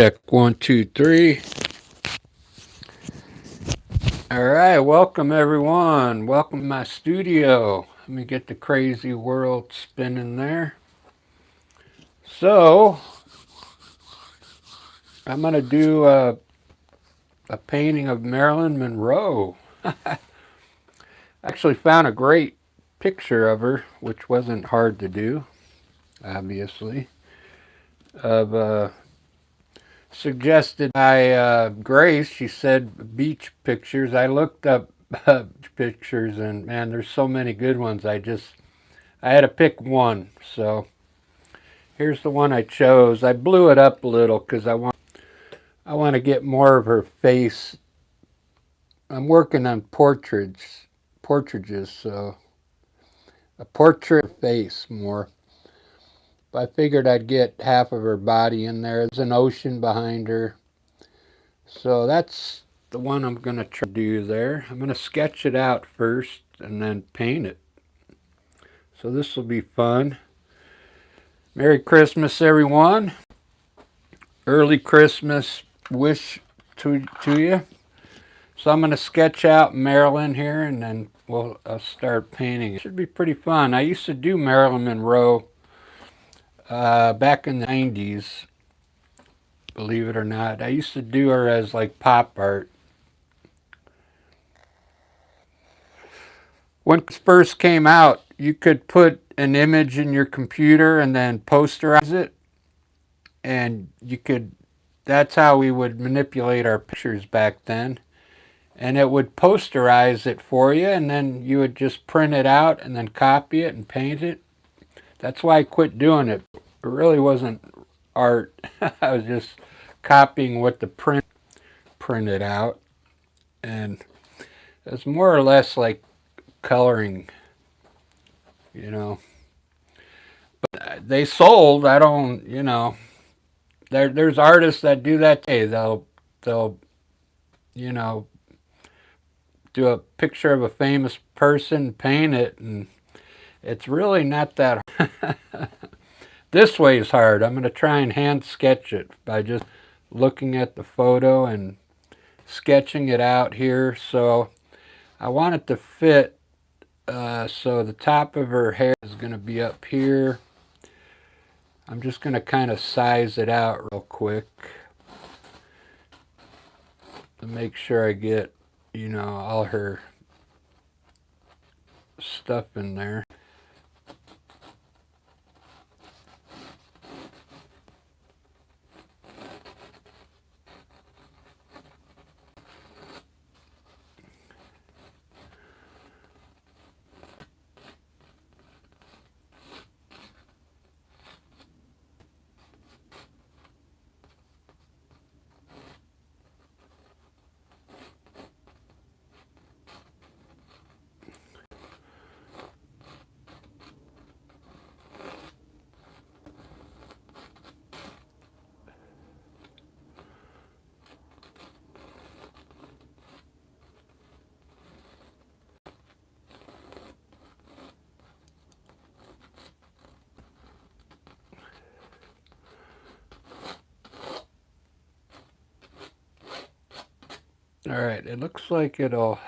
Check 1, 2, 3. All right, welcome everyone. Welcome to my studio. Let me get the crazy world spinning there. So, I'm going to do a painting of Marilyn Monroe. I actually found a great picture of her, which wasn't hard to do, obviously, of suggested by Grace. She said beach pictures. I looked up pictures, and man, there's so many good ones. I had to pick one. So here's the one I chose. I blew it up a little because I want to get more of her face. I'm working on portraits, so a portrait face more. But I figured I'd get half of her body in there. There's an ocean behind her. So that's the one I'm going to try to do there. I'm going to sketch it out first and then paint it. So this will be fun. Merry Christmas, everyone. Early Christmas wish to you. So I'm going to sketch out Marilyn here, and then I'll start painting. It should be pretty fun. I used to do Marilyn Monroe back in the 90s, believe it or not. I used to do her as like pop art. When it first came out, you could put an image in your computer and then posterize it, and that's how we would manipulate our pictures back then. And it would posterize it for you, and then you would just print it out and then copy it and paint it. That's why I quit doing it. It really wasn't art. I was just copying what the print printed out, and it's more or less like coloring, you know. But they sold. I don't, there's artists that do that today. They'll you know do a picture of a famous person, paint it, and it's really not that hard. This way is hard. I'm going to try and hand sketch it by just looking at the photo and sketching it out here. So I want it to fit. So the top of her hair is going to be up here. I'm just going to kind of size it out real quick to make sure I get, all her stuff in there. All right, it looks like it'll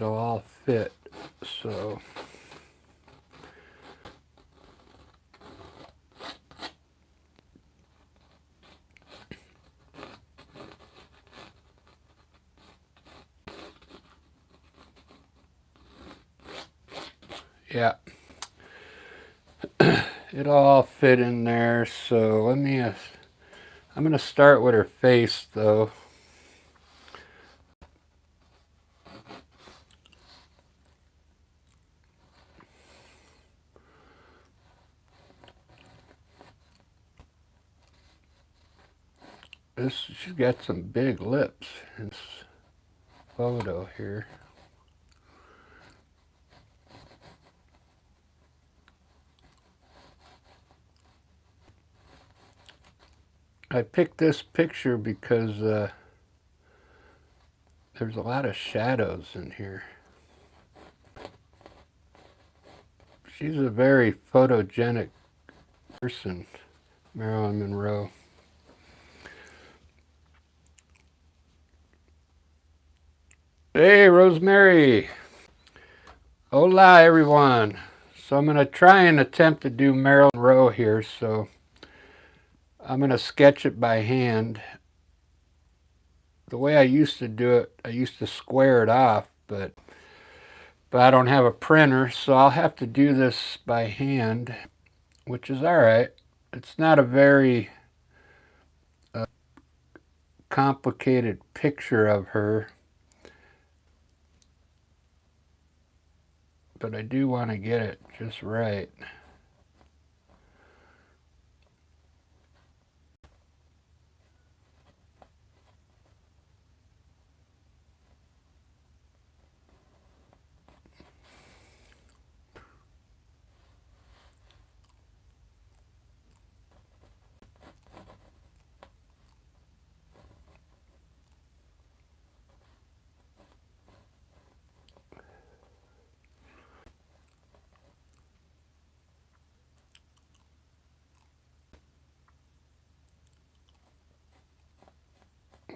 all fit. So yeah, it'll all fit in there. So I'm going to start with her face though. She's got some big lips in this photo here. I picked this picture because there's a lot of shadows in here. She's a very photogenic person, Marilyn Monroe. Hey, Rosemary. Hola, everyone. So I'm going to try and attempt to do Marylin Monroe here. So I'm going to sketch it by hand. The way I used to do it, I used to square it off, but I don't have a printer, so I'll have to do this by hand, which is all right. It's not a very complicated picture of her, but I do want to get it just right.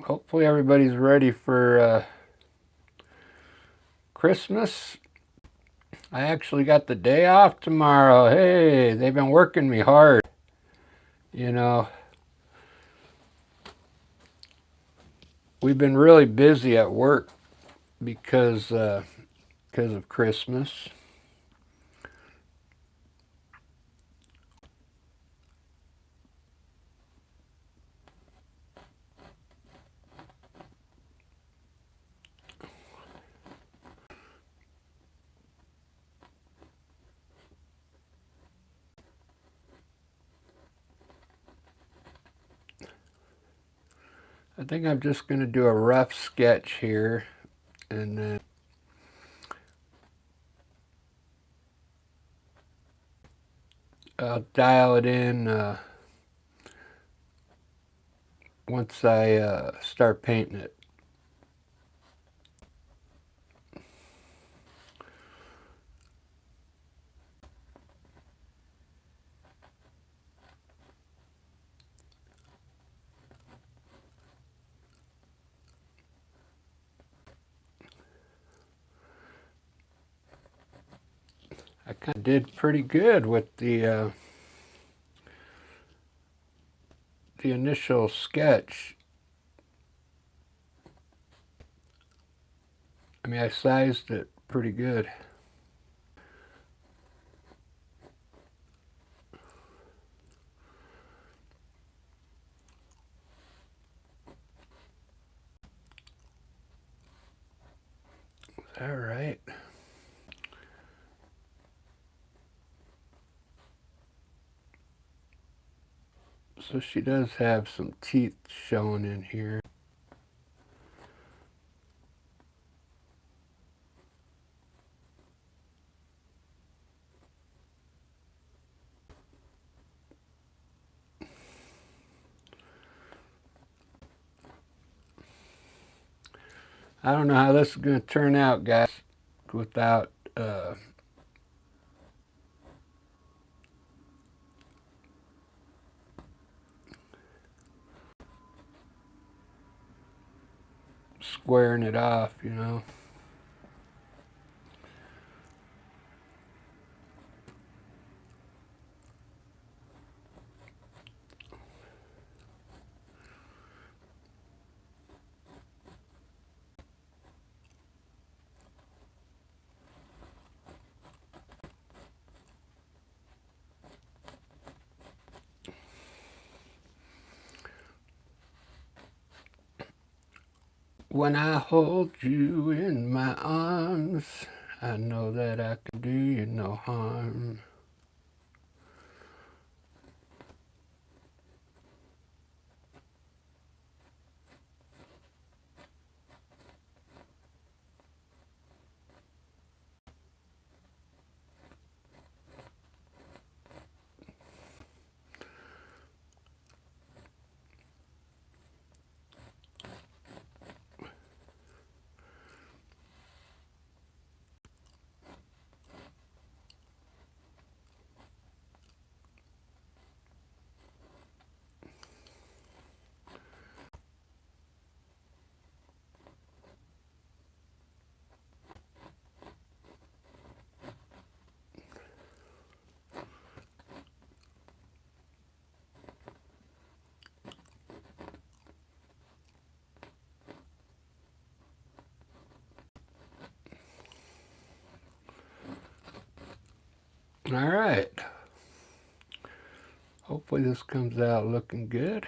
Hopefully everybody's ready for Christmas. I actually got the day off tomorrow. Hey, they've been working me hard. You know, we've been really busy at work because of Christmas. I think I'm just going to do a rough sketch here, and then I'll dial it in once I start painting it. I kind of did pretty good with the initial sketch. I mean, I sized it pretty good. All right. So she does have some teeth showing in here. I don't know how this is going to turn out, guys, without squaring it off, you know. When I hold you in my arms, I know that I can do you no harm. All right. Hopefully this comes out looking good.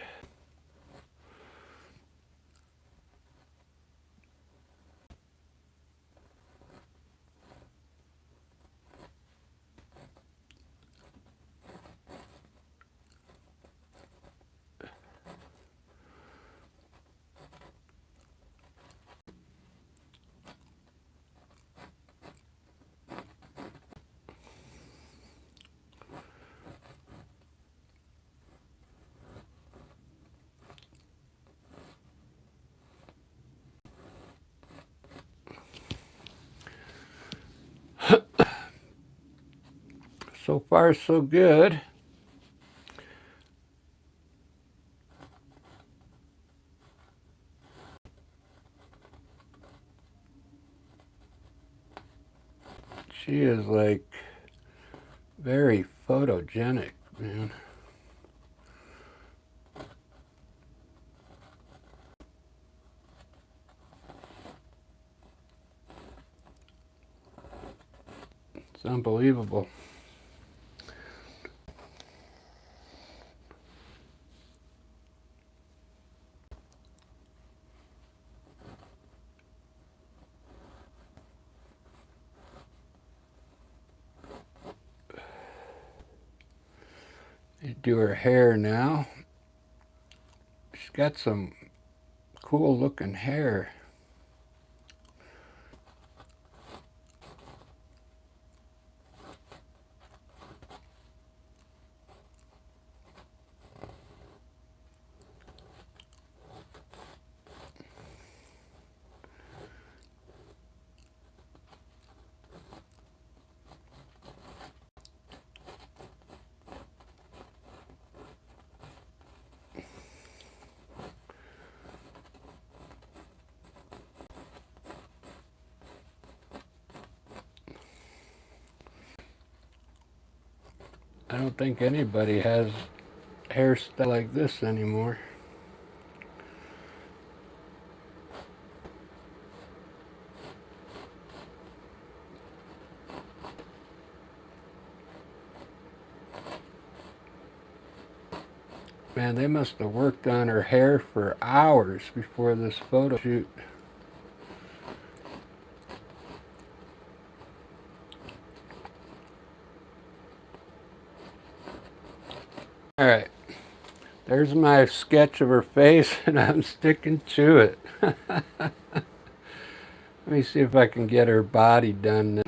So far, so good. She is like very photogenic, man. It's unbelievable. You do her hair now. She's got some cool looking hair. I don't think anybody has hairstyle like this anymore. Man, they must have worked on her hair for hours before this photo shoot. All right, there's my sketch of her face, and I'm sticking to it. Let me see if I can get her body done.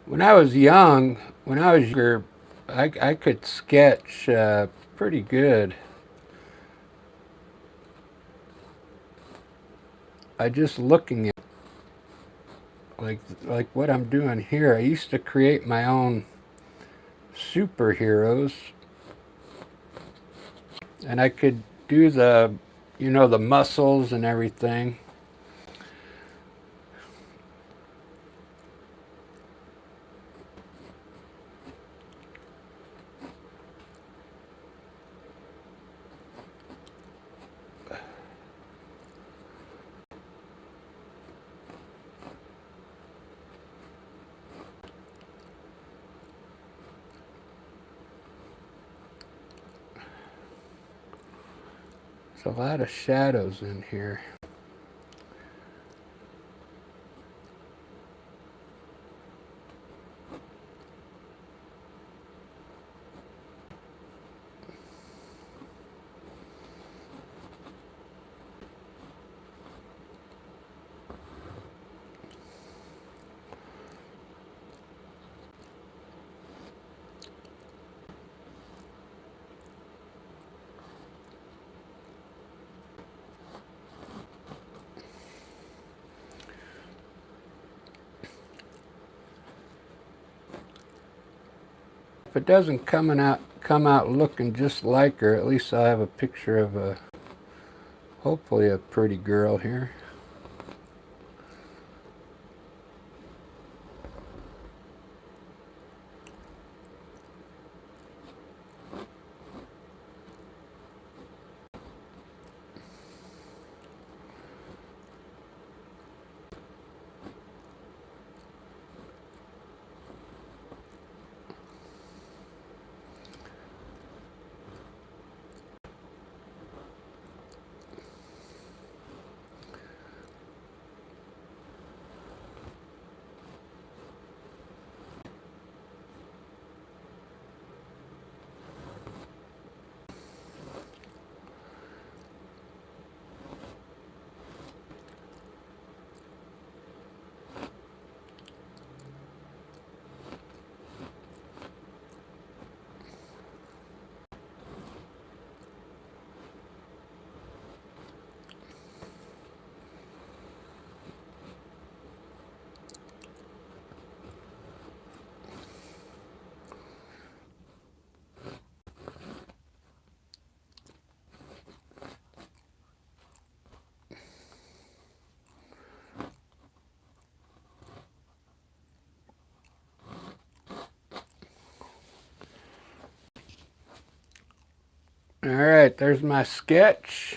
When I was younger, I could sketch pretty good. I just looking at like what I'm doing here. I used to create my own superheroes, and I could do the muscles and everything. There's a lot of shadows in here. If it doesn't come out looking just like her, at least I'll have a picture of hopefully a pretty girl here. All right, there's my sketch.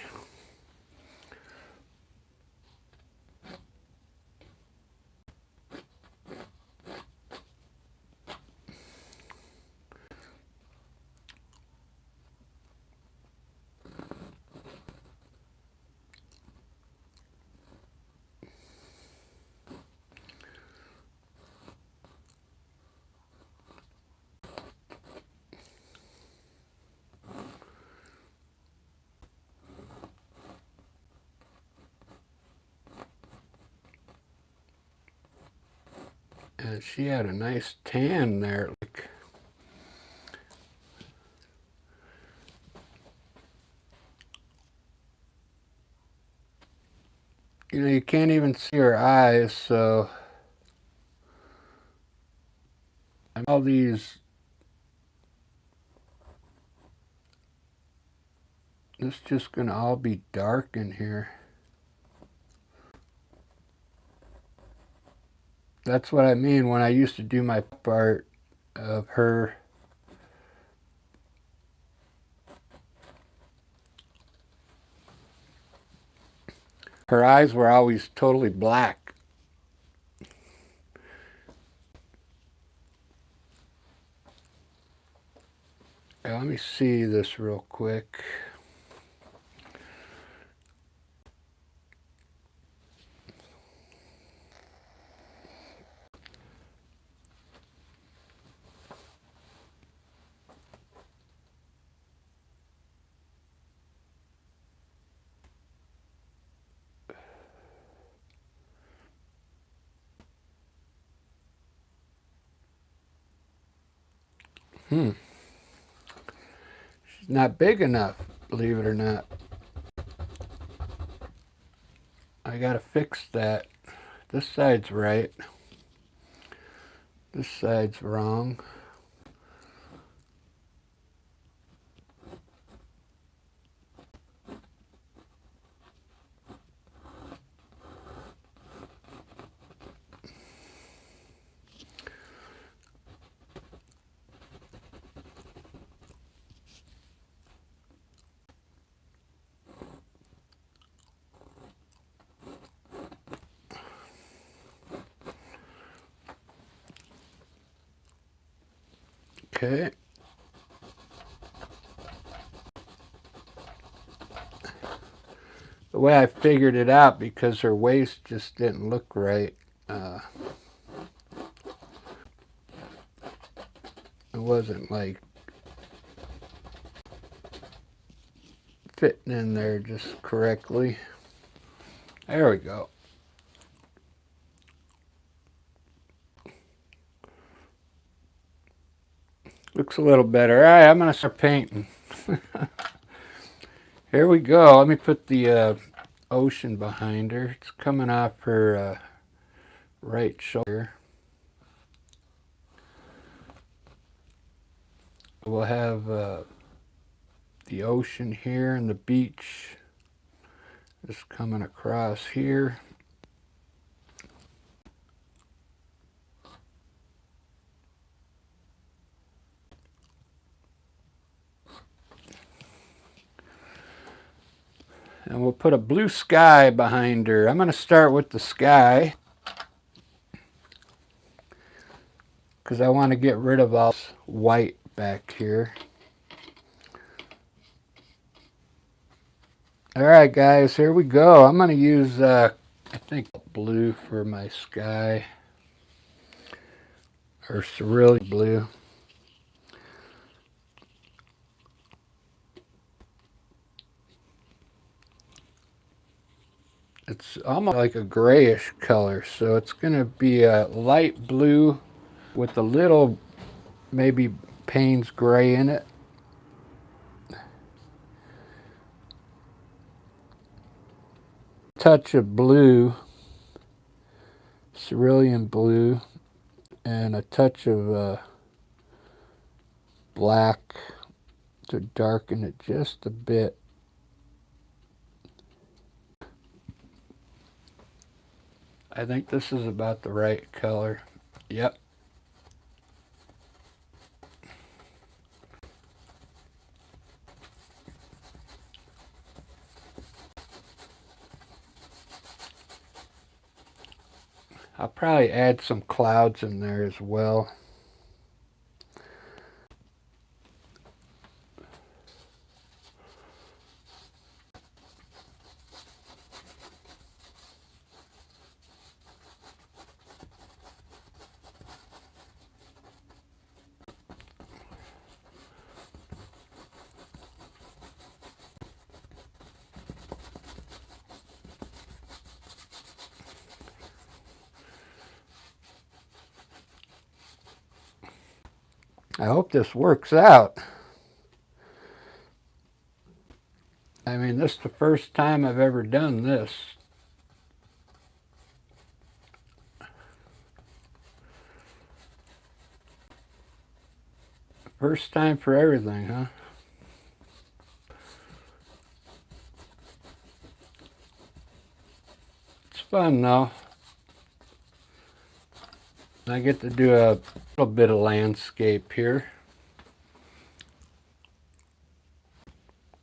And she had a nice tan there. You know, you can't even see her eyes, so all these, it's just gonna all be dark in here. That's what I mean when I used to do my part of her. Her eyes were always totally black. Now, let me see this real quick. She's not big enough, believe it or not. I gotta fix that. This side's right. This side's wrong. Okay. The way I figured it out, because her waist just didn't look right. It wasn't like fitting in there just correctly. There we go. Looks a little better. All right, I'm going to start painting. Here we go. Let me put the ocean behind her. It's coming off her right shoulder. We'll have the ocean here and the beach just coming across here. And we'll put a blue sky behind her. I'm going to start with the sky because I want to get rid of all this white back here. All right, guys, here we go. I'm going to use, I think, blue for my sky, or cerulean blue. It's almost like a grayish color, so it's going to be a light blue with a little maybe Payne's gray in it. Touch of blue, cerulean blue, and a touch of black to darken it just a bit. I think this is about the right color. Yep. I'll probably add some clouds in there as well. I hope this works out. I mean, this is the first time I've ever done this. First time for everything, huh? It's fun though. I get to do a little bit of landscape here.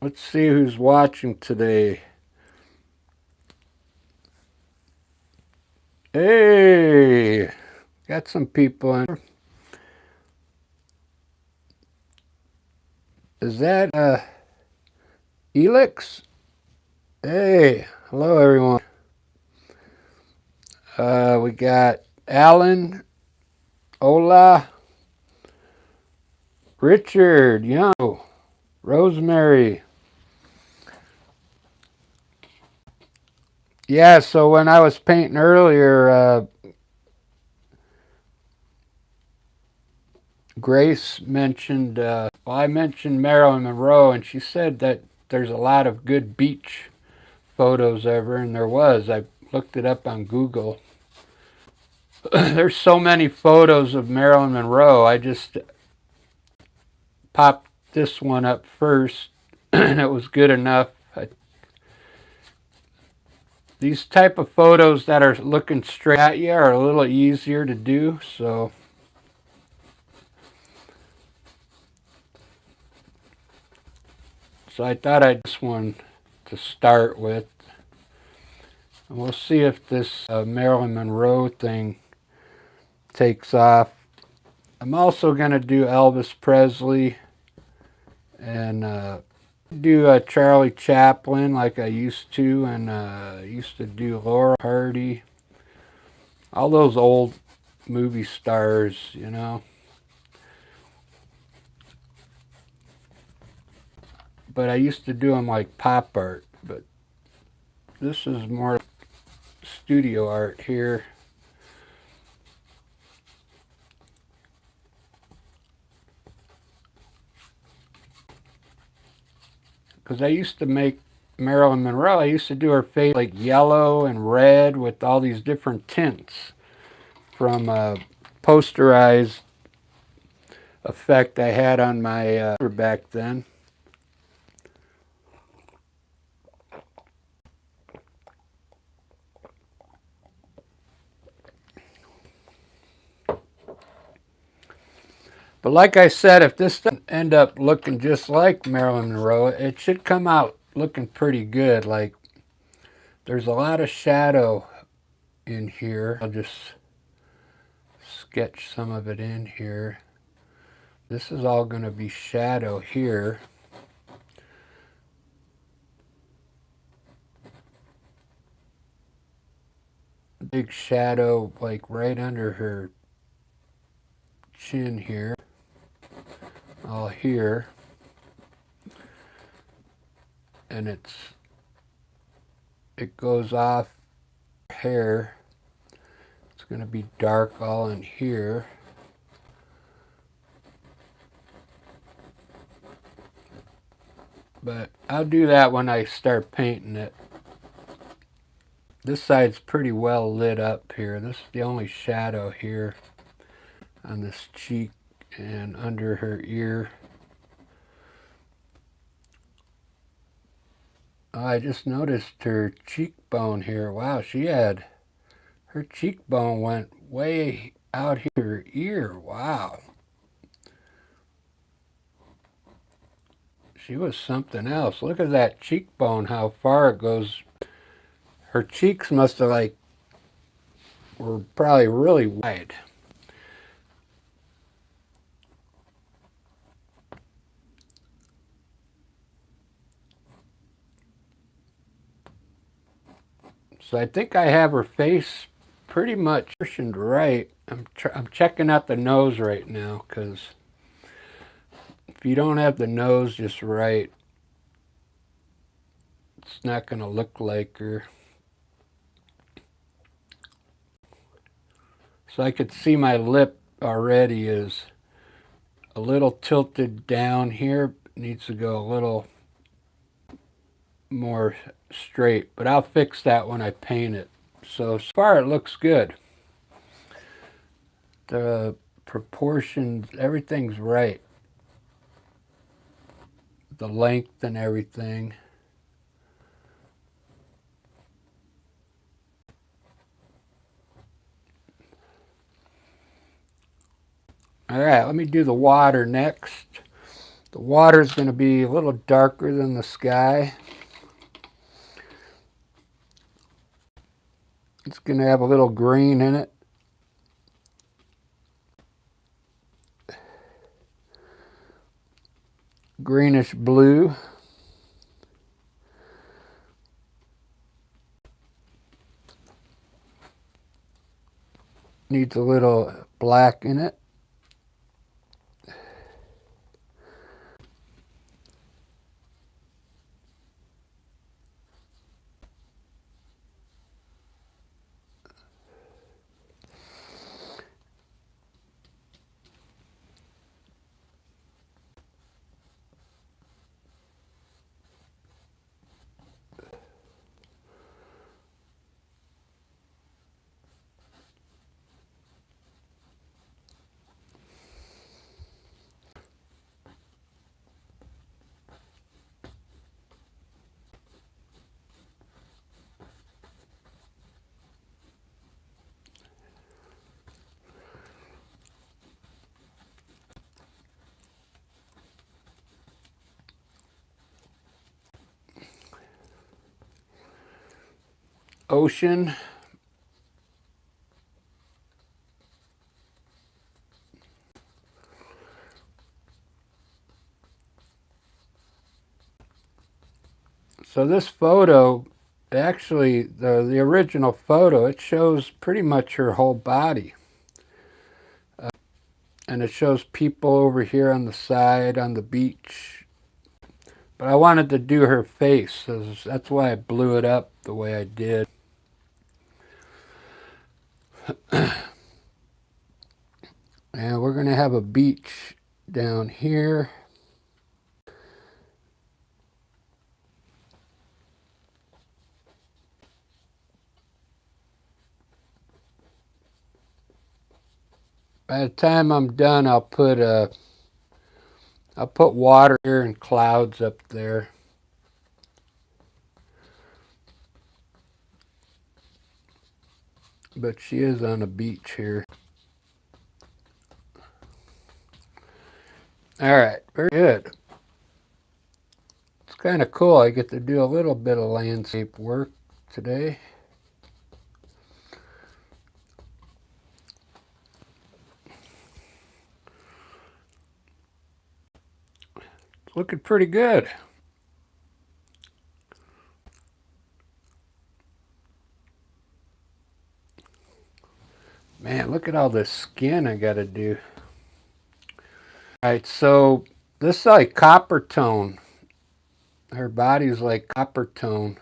Let's see who's watching today. Hey, got some people in. Is that Elix? Hey, hello everyone. We got Alan, Ola, Richard, Young, Rosemary. Yeah, so when I was painting earlier, Grace mentioned, well, I mentioned Marylin Monroe, and she said that there's a lot of good beach photos of her, and there was. I looked it up on Google. There's so many photos of Marylin Monroe. I just popped this one up first, and it was good enough. These type of photos that are looking straight at you are a little easier to do, so I thought I'd this one to start with. And we'll see if this Marylin Monroe thing takes off. I'm also going to do Elvis Presley and do Charlie Chaplin like I used to, and used to do Laurel Hardy. All those old movie stars, you know. But I used to do them like pop art, but this is more studio art here. Because I used to make Marylin Monroe, I used to do her face like yellow and red with all these different tints from a posterized effect I had on my back then. But like I said, if this doesn't end up looking just like Marylin Monroe, it should come out looking pretty good. Like, there's a lot of shadow in here. I'll just sketch some of it in here. This is all going to be shadow here. Big shadow like right under her chin here. All here. And it goes off hair. It's going to be dark all in here. But I'll do that when I start painting it. This side's pretty well lit up here. This is the only shadow here on this cheek and under her ear. Oh, I just noticed her cheekbone here. Wow, her cheekbone went way out here, her ear. Wow. She was something else. Look at that cheekbone, how far it goes. Her cheeks must have like were probably really wide. So I think I have her face pretty much proportioned right. I'm checking out the nose right now, because if you don't have the nose just right, it's not going to look like her. So I could see my lip already is a little tilted down here. Needs to go a little more straight, but I'll fix that when I paint it. So far it looks good. The proportions, everything's right. The length and everything. All right, let me do the water next. The water is going to be a little darker than the sky. It's going to have a little green in it. Greenish blue. Needs a little black in it. Ocean. So this photo, actually, the original photo, it shows pretty much her whole body. And it shows people over here on the side on the beach. But I wanted to do her face, so that's why I blew it up the way I did. And we're going to have a beach down here. By the time I'm done, I'll put water here and clouds up there. But she is on a beach here. All right, very good. It's kind of cool. I get to do a little bit of landscape work today. It's looking pretty good. Man, look at all this skin I got to do. All right, so this is like copper tone. Her body's like copper tone.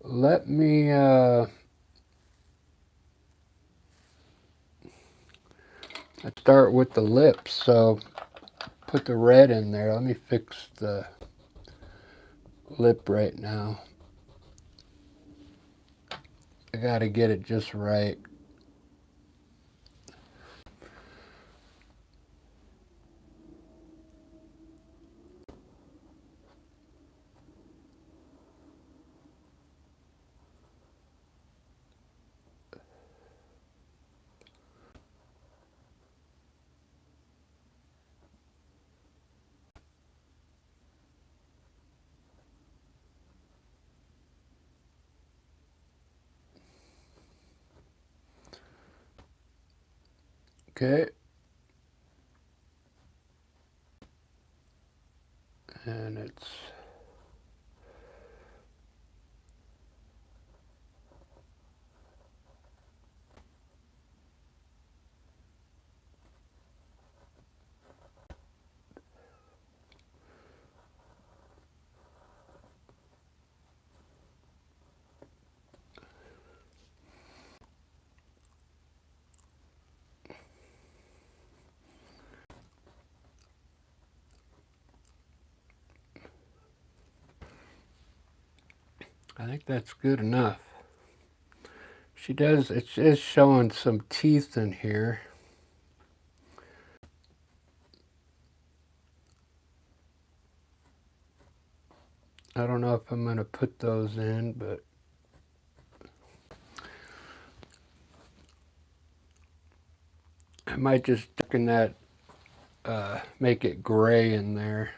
Let me let's start with the lips. So put the red in there. Let me fix the lip right now. I gotta get it just right. Okay. And it's I think that's good enough. She does, it is showing some teeth in here. I don't know if I'm going to put those in, but I might just darken that, make it gray in there.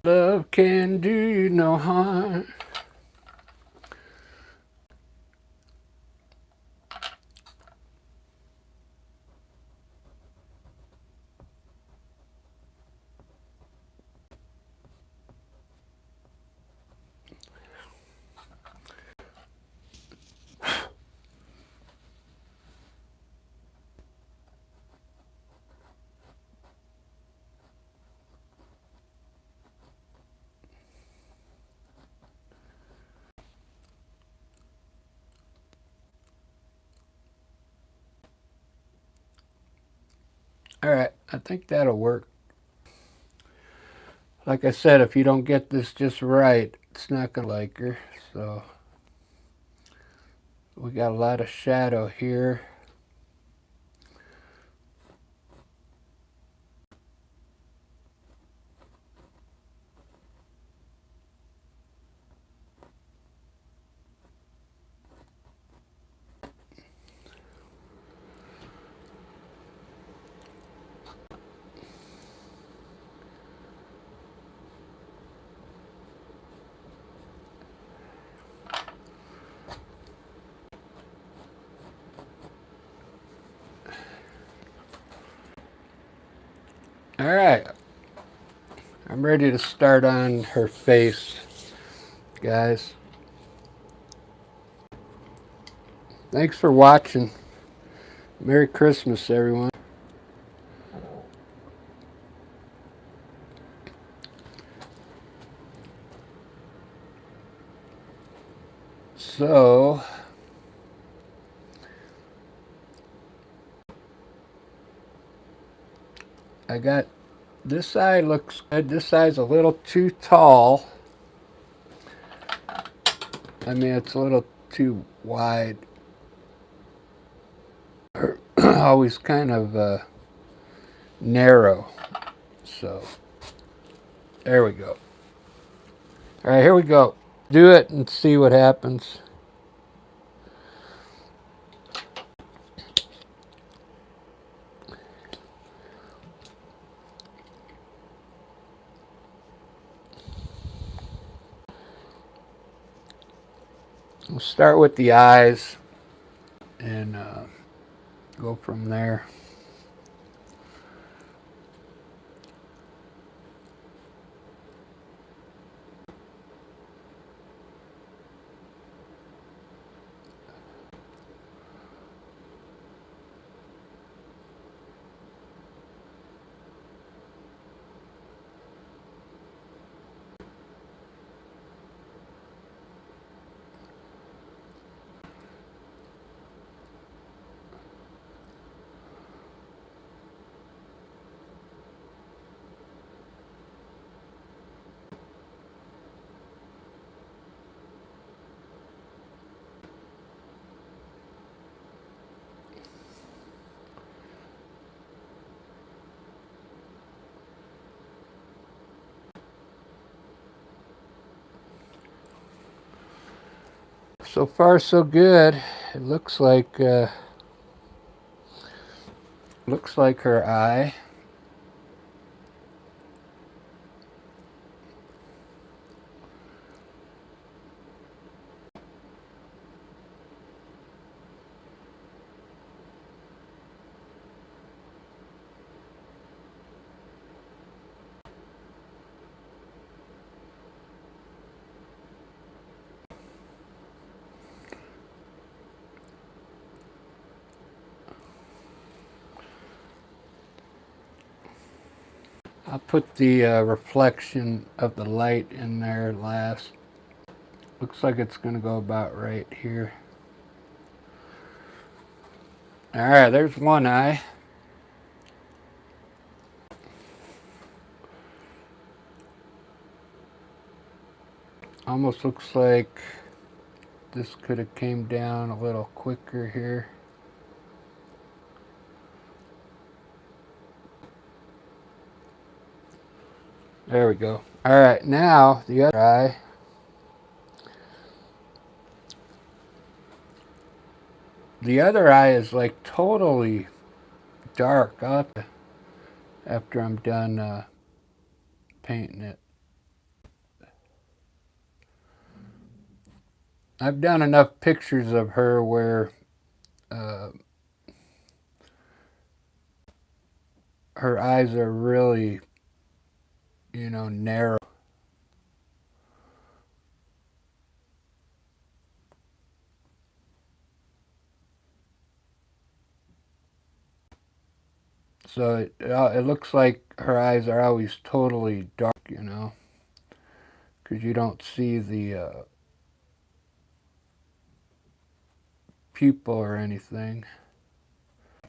Love can do you no harm. All right, I think that'll work. Like I said, if you don't get this just right, it's not going to like her. So we got a lot of shadow here. All right, I'm ready to start on her face, guys. Thanks for watching. Merry Christmas, everyone. So, I got this side looks good. This side's a little too tall. I mean, it's a little too wide. Always kind of narrow. So, there we go. All right, here we go. Do it and see what happens. We'll start with the eyes and go from there. So far so good. It looks like her eye. I'll put the reflection of the light in there last. Looks like it's going to go about right here. Alright, there's one eye. Almost looks like this could have came down a little quicker here. There we go. Alright, now the other eye. The other eye is like totally dark. I'll have to, after I'm done painting it. I've done enough pictures of her where her eyes are really, you know, narrow. So it looks like her eyes are always totally dark, you know, because you don't see the pupil or anything.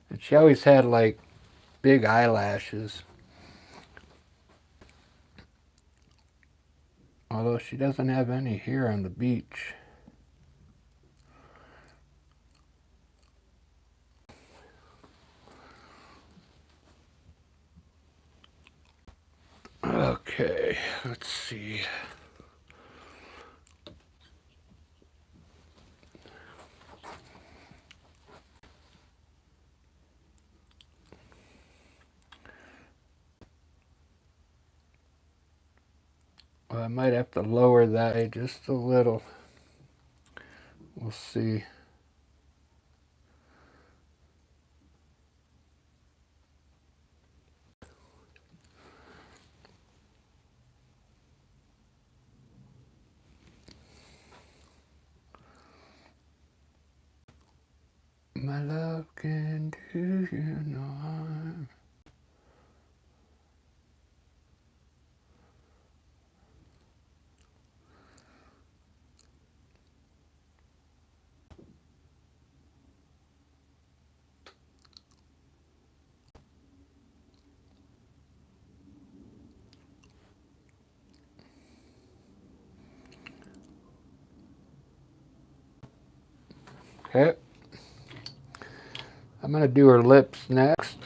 And she always had like big eyelashes. Although she doesn't have any here on the beach. Okay, let's see. Well, I might have to lower that just a little. We'll see. My love can do you no harm. Okay. I'm going to do her lips next.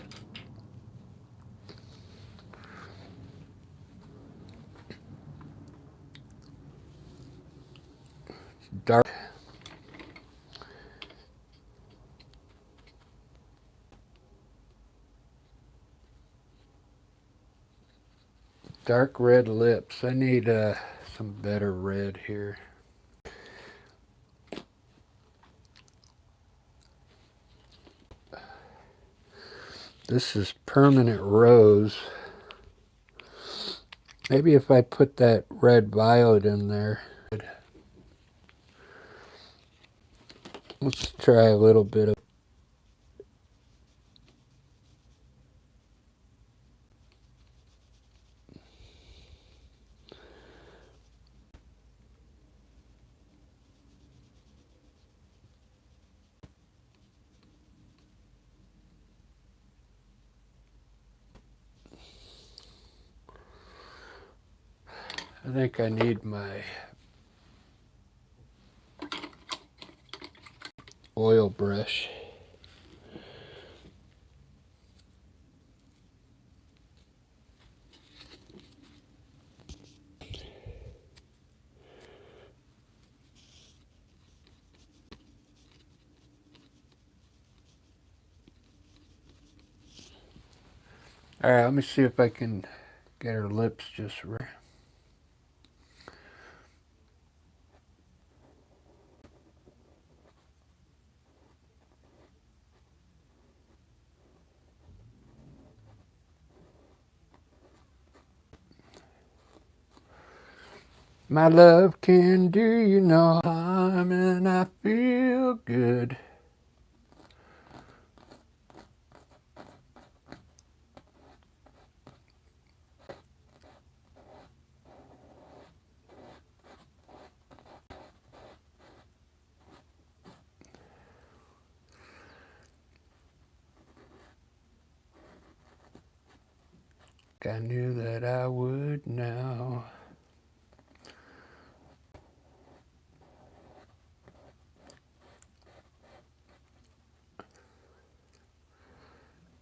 Dark. Dark red lips. I need some better red here. This is permanent rose. Maybe if I put that red violet in there. Let's try a little bit of. I think I need my oil brush. All right, let me see if I can get her lips just right. My love can do you no harm, and I feel good. I knew that I would now.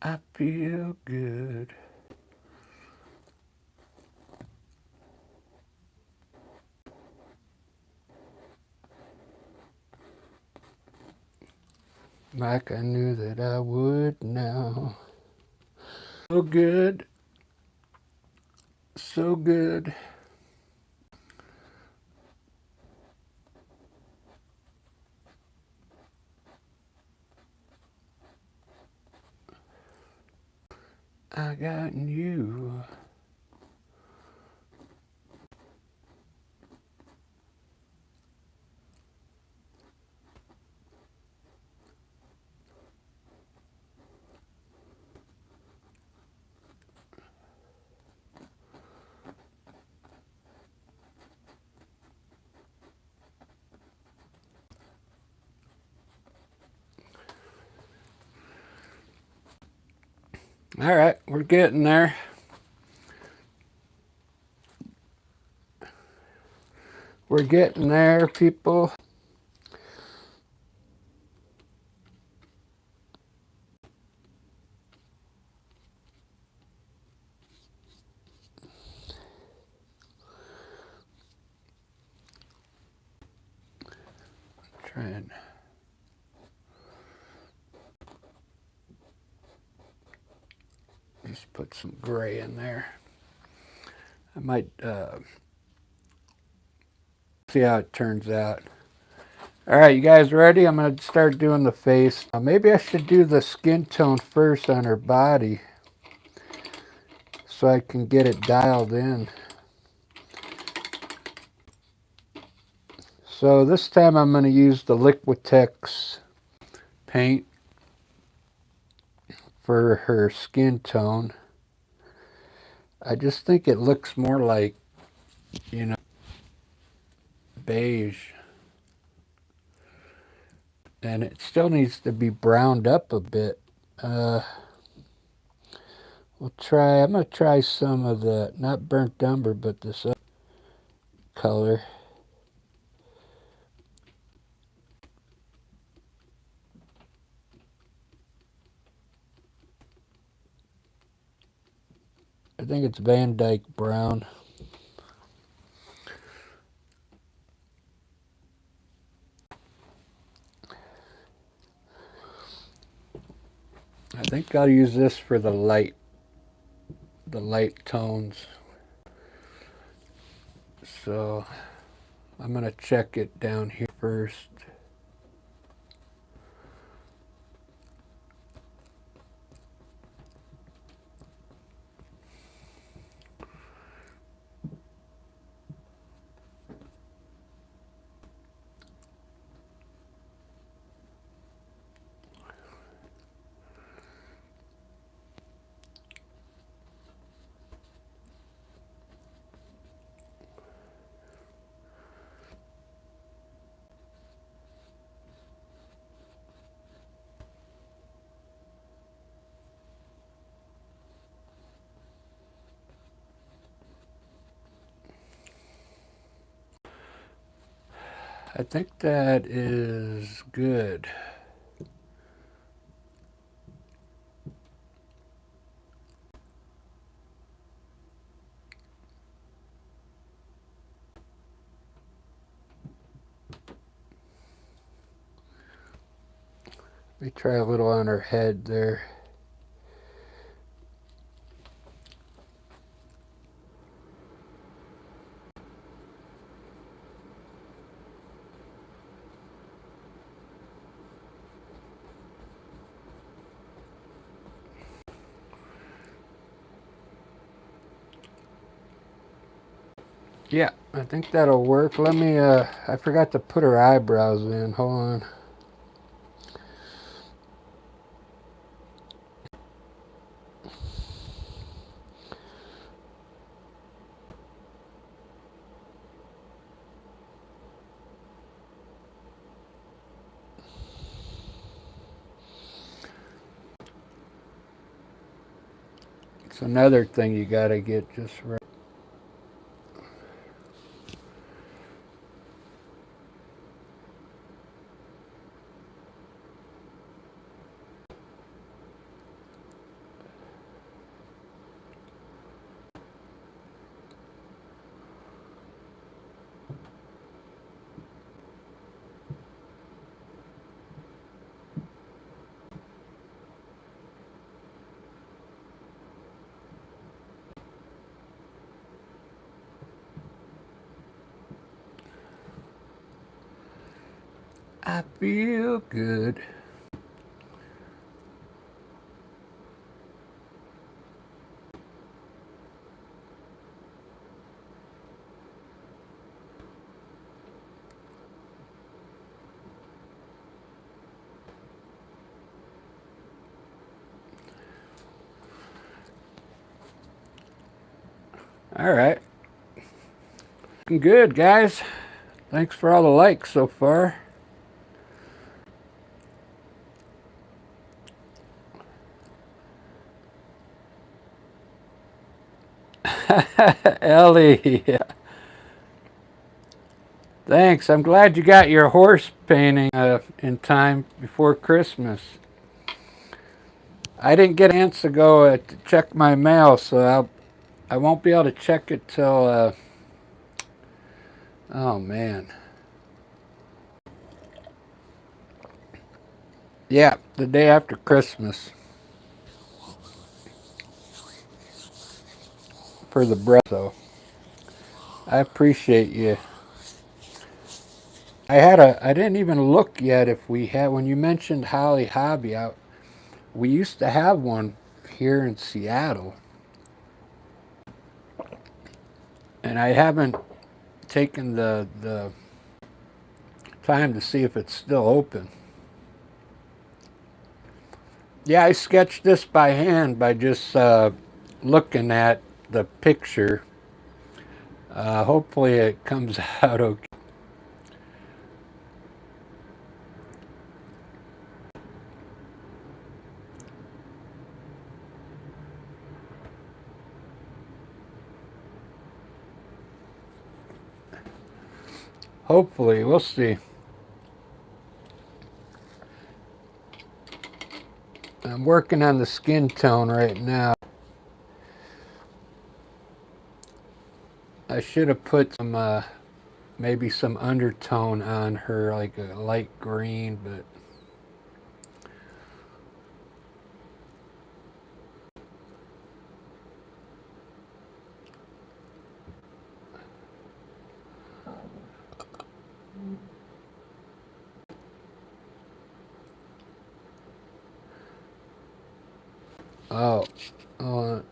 I feel good. Like I knew that I would now. So good. So good. I got you. All right, we're getting there. We're getting there, people. Try and just put some gray in there. I might see how it turns out. All right, you guys ready? I'm going to start doing the face. Maybe I should do the skin tone first on her body so I can get it dialed in. So this time I'm going to use the Liquitex paint for her skin tone. I just think it looks more like, you know, beige. And it still needs to be browned up a bit. I'm going to try some of the, not burnt umber, but this other color. I think it's Van Dyke Brown. I think I'll use this for the light tones. So I'm going to check it down here first. I think that is good. Let me try a little on her head there. Yeah, I think that'll work. Let me, I forgot to put her eyebrows in. Hold on. It's another thing you gotta get just right. I feel good. All right. Looking good, guys. Thanks for all the likes so far. Ellie, thanks. I'm glad you got your horse painting in time before Christmas. I didn't get a chance to go to check my mail, so I won't be able to check it till, oh man. Yeah, the day after Christmas for the breath, so I appreciate you. I didn't even look yet if we had, when you mentioned Holly Hobby, we used to have one here in Seattle, and I haven't taken the time to see if it's still open. Yeah, I sketched this by hand by just looking at the picture. Hopefully it comes out okay. Hopefully, we'll see. I'm working on the skin tone right now. I should have put some, maybe some undertone on her, like a light green, but oh, oh,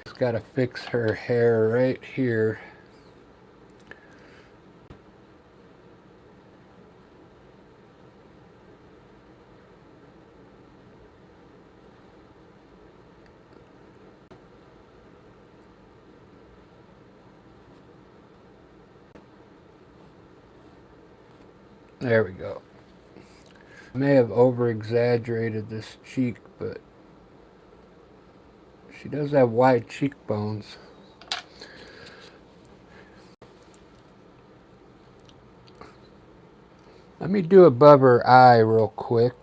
just gotta fix her hair right here. There we go. I may have over exaggerated this cheek, but she does have wide cheekbones. Let me do above her eye real quick.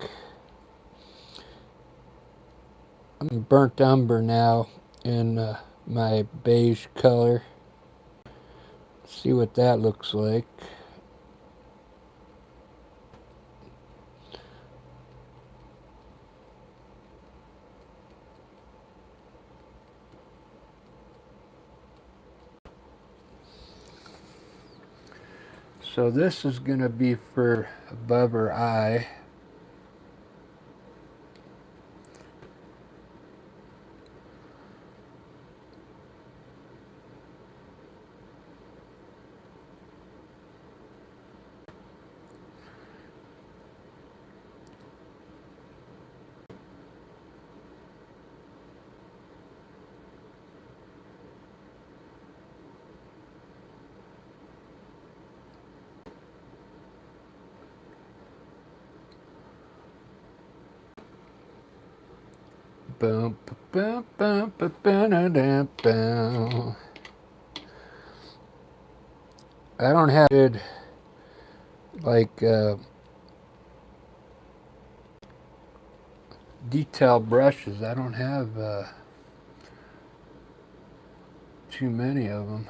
I'm burnt umber now in my beige color. See what that looks like. So this is going to be for above her eye. Boom, boom, boom, boom, boom, boom. I don't have good, like, detail brushes. I don't have too many of them.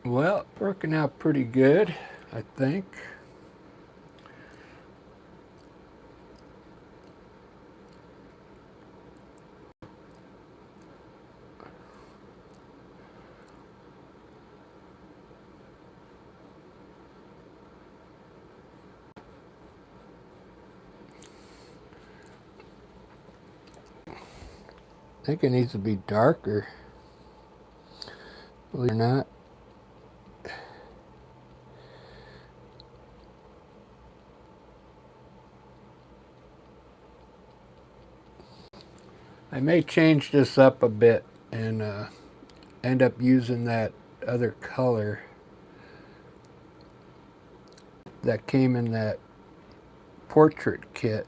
Well, working out pretty good, I think. I think it needs to be darker, believe it or not. I may change this up a bit and end up using that other color that came in that portrait kit.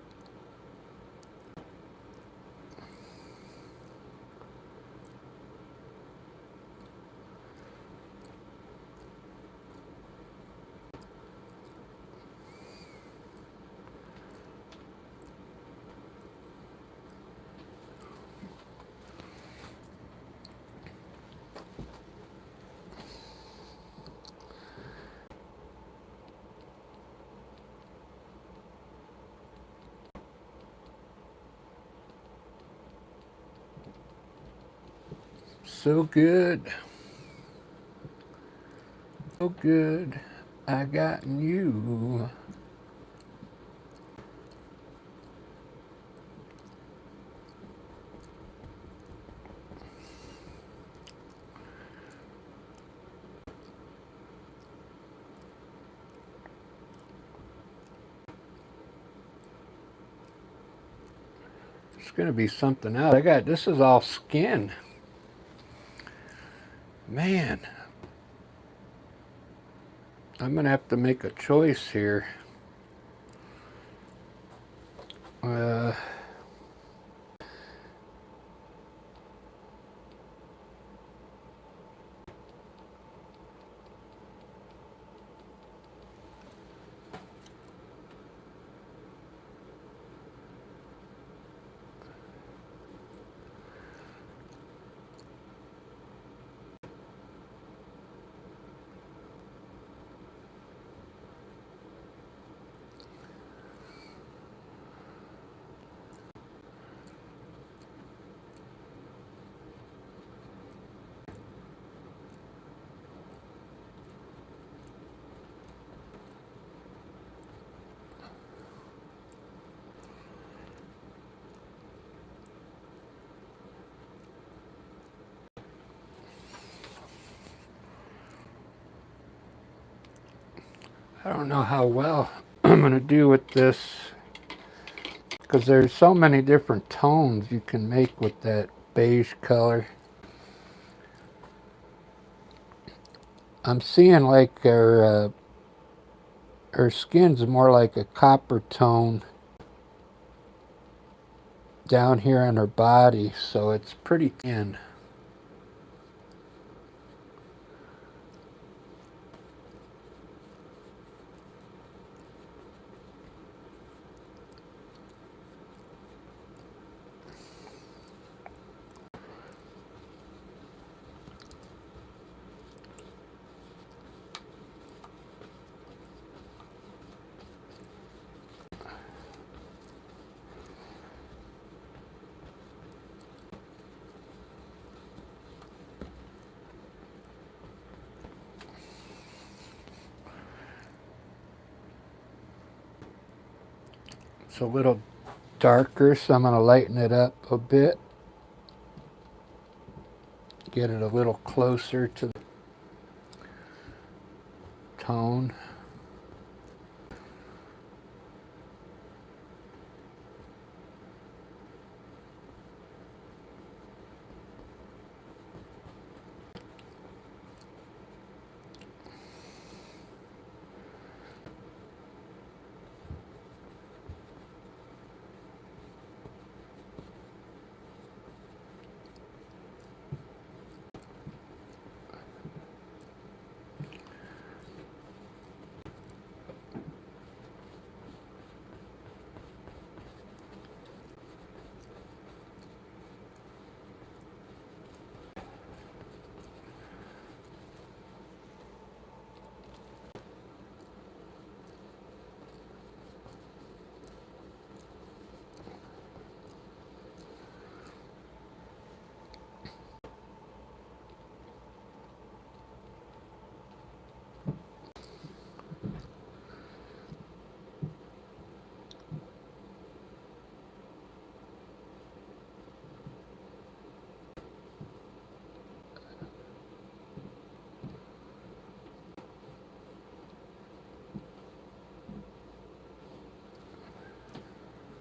So good. So good. I got you. It's going to be something else. This is all skin. Man. I'm going to have to make a choice here. I don't know how well I'm going to do with this because there's so many different tones you can make with that beige color. I'm seeing like her skin's more like a copper tone down here on her body, so it's pretty thin. It's a little darker, so I'm going to lighten it up a bit. Get it a little closer to the tone.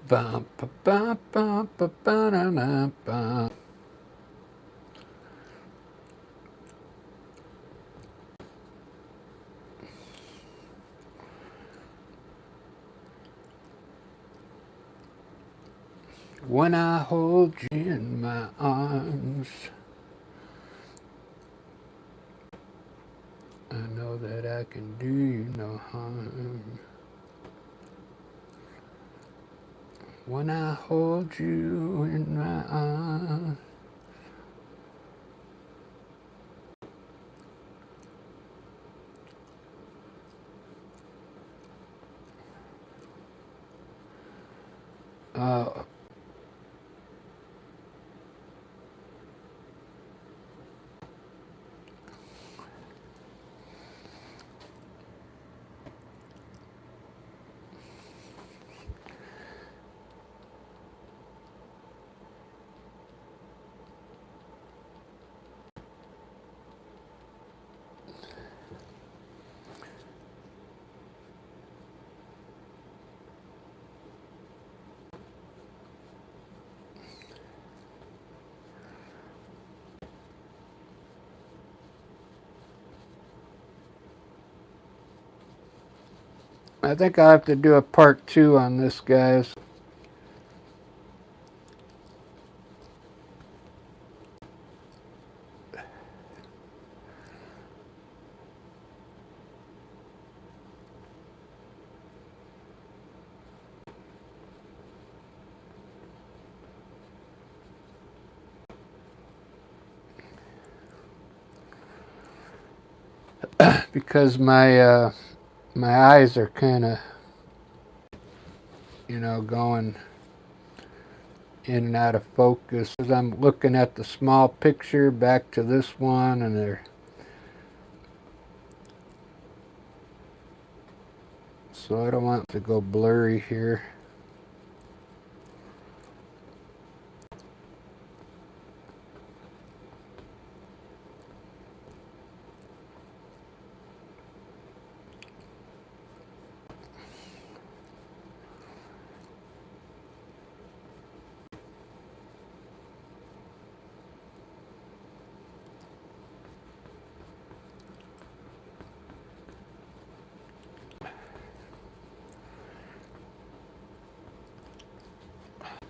Bum, ba, ba, ba, ba, ba, da, da, ba. When I hold you in my arms, I know that I can do you no harm. When I hold you in my arms. Uh, I think I'll have to do a part 2 on this, guys. Because my eyes are kind of, going in and out of focus. As I'm looking at the small picture back to this one, and so I don't want it to go blurry here.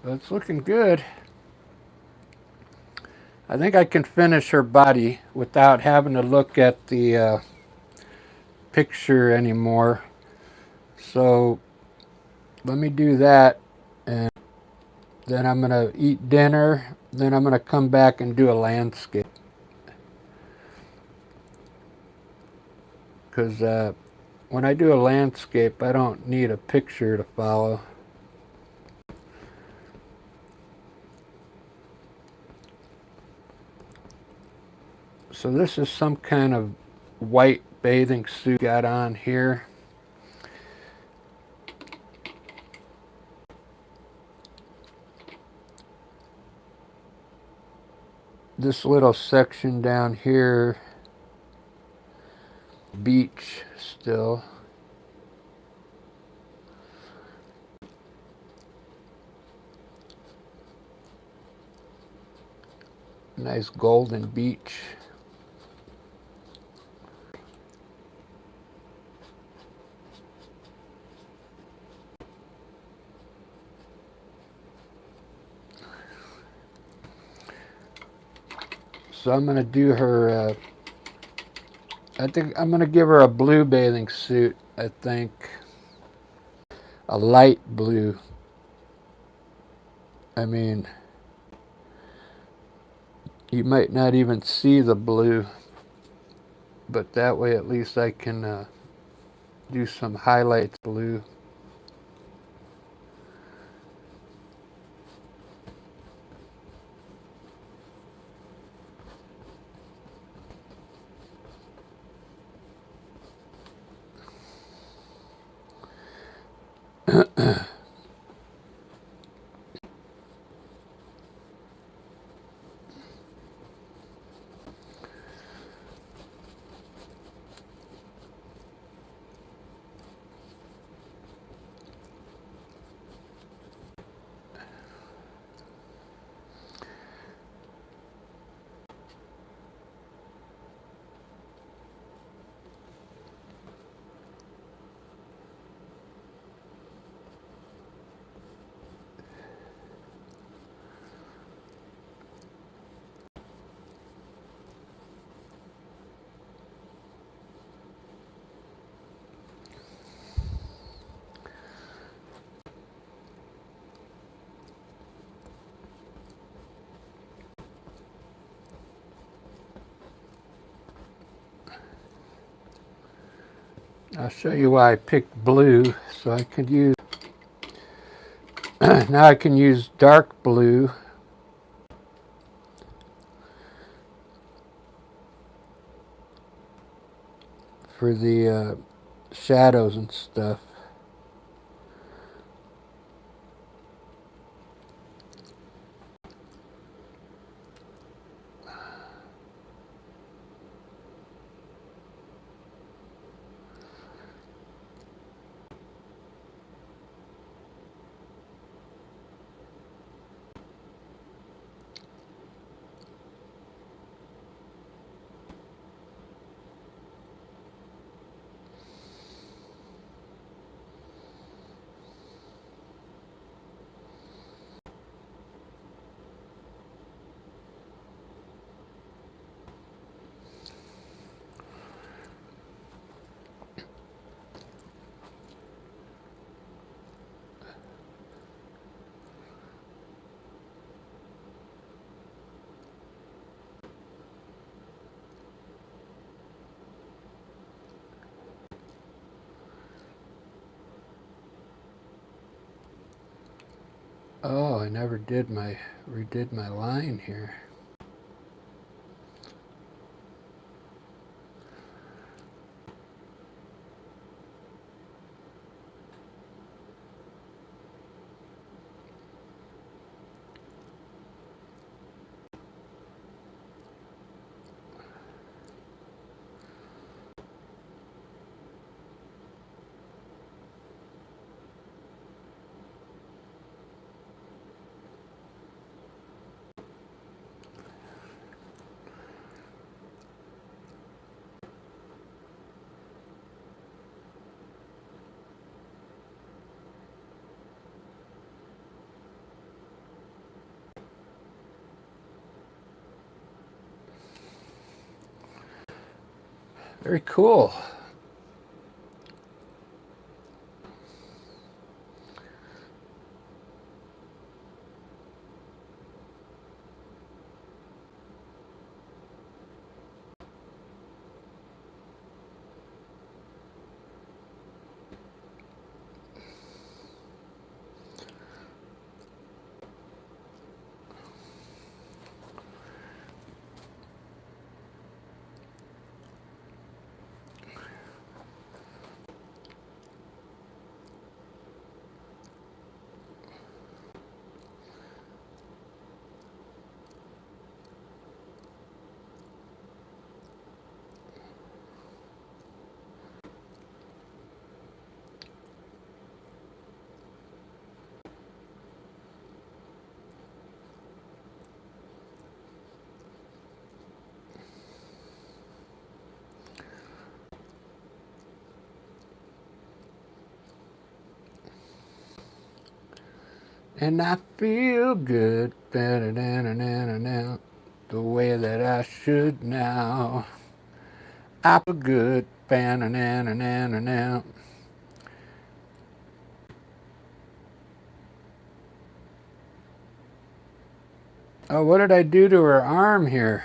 It's looking good. I think I can finish her body without having to look at the picture anymore. So let me do that, and then I'm going to eat dinner. Then I'm going to come back and do a landscape. Because when I do a landscape, I don't need a picture to follow. So this is some kind of white bathing suit got on here. this little section down here, beach still. Nice golden beach. So I'm going to do her, I think I'm going to give her a blue bathing suit, I think. A light blue. I mean, you might not even see the blue, but that way at least I can do some highlights blue. I'll show you why I picked blue, so I could use, now I can use dark blue for the shadows and stuff. Oh, I never redid my line here. Very cool. And I feel good, the way that I should now. I feel good, Oh, what did I do to her arm here?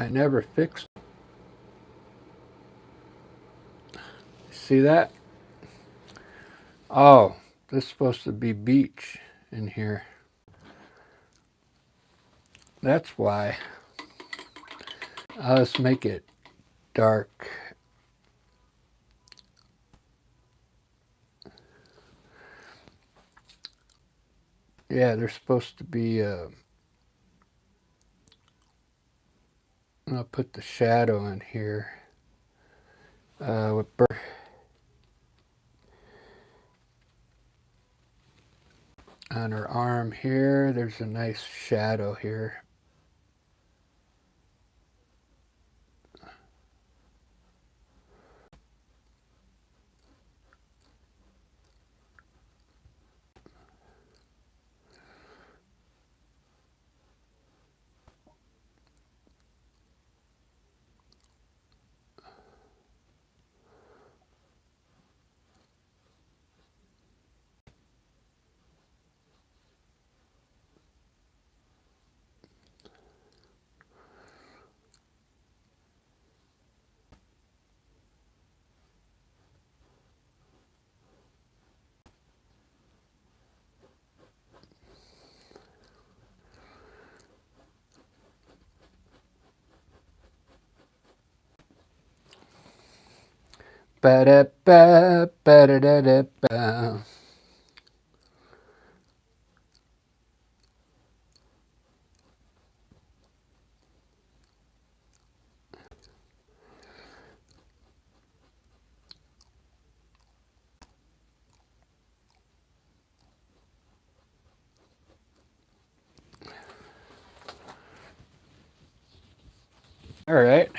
I never fixed it. See that? Oh, this is supposed to be beach in here. That's why. Let's make it dark. Yeah, they're supposed to be, I'll put the shadow in here. With on her arm here, there's a nice shadow here. Ba-da-ba, ba-da-da-da-ba. All right.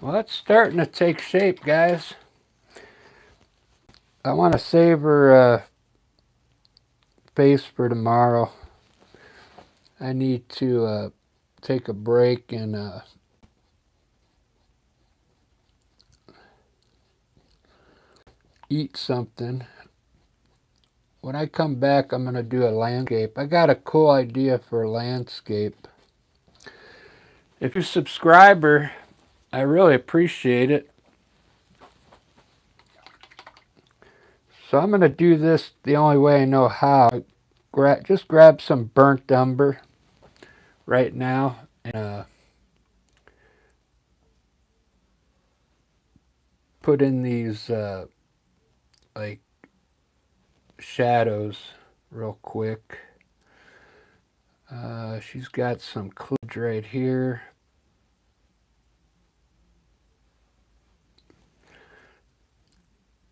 Well, it's starting to take shape, guys. I want to save her face for tomorrow. I need to take a break and eat something. When I come back, I'm going to do a landscape. I got a cool idea for a landscape. If you're a subscriber, I really appreciate it. So I'm going to do this the only way I know how. Just grab some burnt umber right now and put in these like shadows real quick. She's got some clues right here.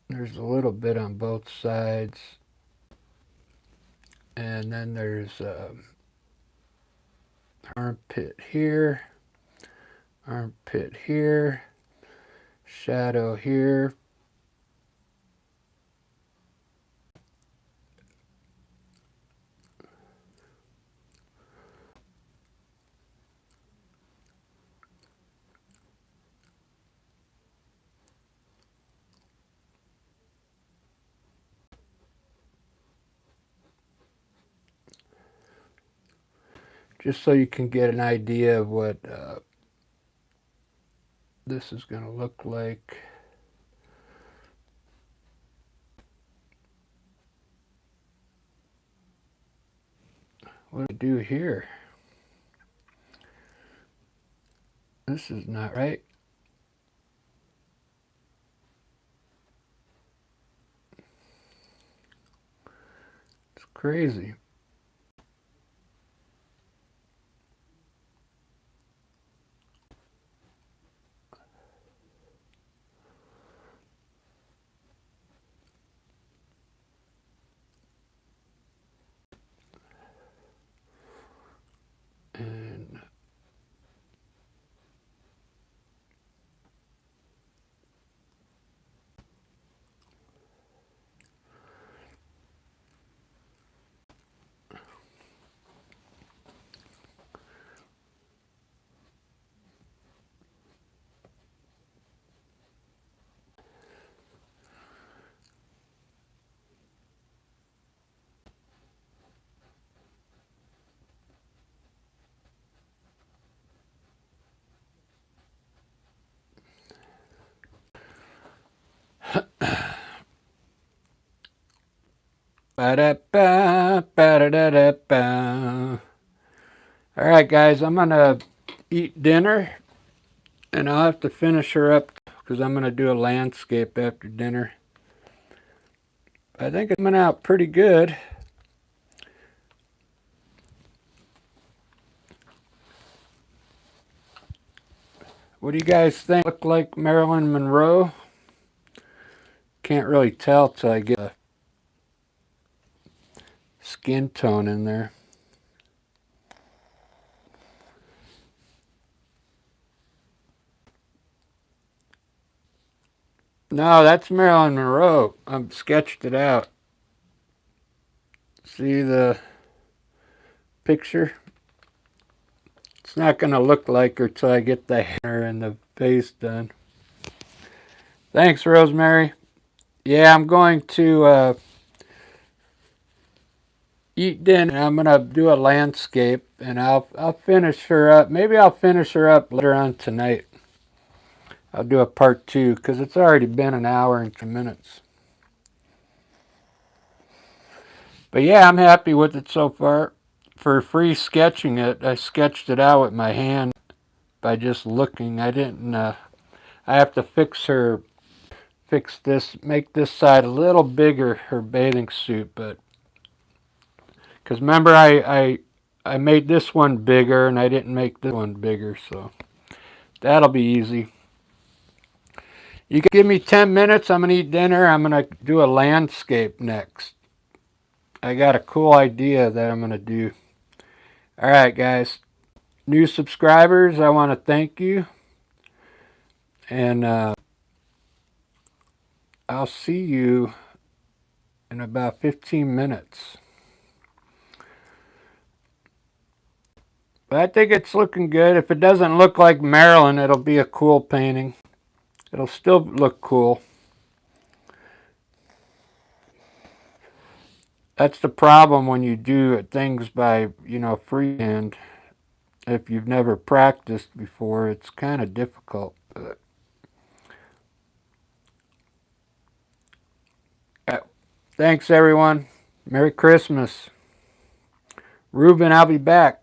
There's a little bit on both sides. And then there's armpit here, shadow here. Just so you can get an idea of what this is going to look like. What do I do here? This is not right. It's crazy. And Ba-da-ba, ba-da-da-da-ba. All right, guys, I'm going to eat dinner, and I'll have to finish her up because I'm going to do a landscape after dinner. I think it's coming out pretty good. What do you guys think? Look like Marylin Monroe? Can't really tell till I get a skin tone in there. No, that's Marylin Monroe. I've sketched it out. See the picture? It's not going to look like her till I get the hair and the face done. Thanks, Rosemary. Yeah, I'm going to eat dinner. I'm going to do a landscape, and I'll finish her up. Maybe I'll finish her up later on tonight. I'll do a part 2 because it's already been an hour and 2 minutes. But yeah, I'm happy with it so far. For free sketching it, I sketched it out with my hand by just looking. I didn't. I have to fix this, make this side a little bigger, her bathing suit. But because remember, I made this one bigger and I didn't make this one bigger, so that'll be easy. You can give me 10 minutes. I'm gonna eat dinner. I'm gonna do a landscape next. I got a cool idea that I'm gonna do. All right, guys. New subscribers, I want to thank you. And I'll see you in about 15 minutes. But I think it's looking good. If it doesn't look like Marylin, it'll be a cool painting. It'll still look cool. That's the problem when you do things by, freehand. If you've never practiced before, it's kind of difficult. Thanks, everyone. Merry Christmas. Ruben, I'll be back.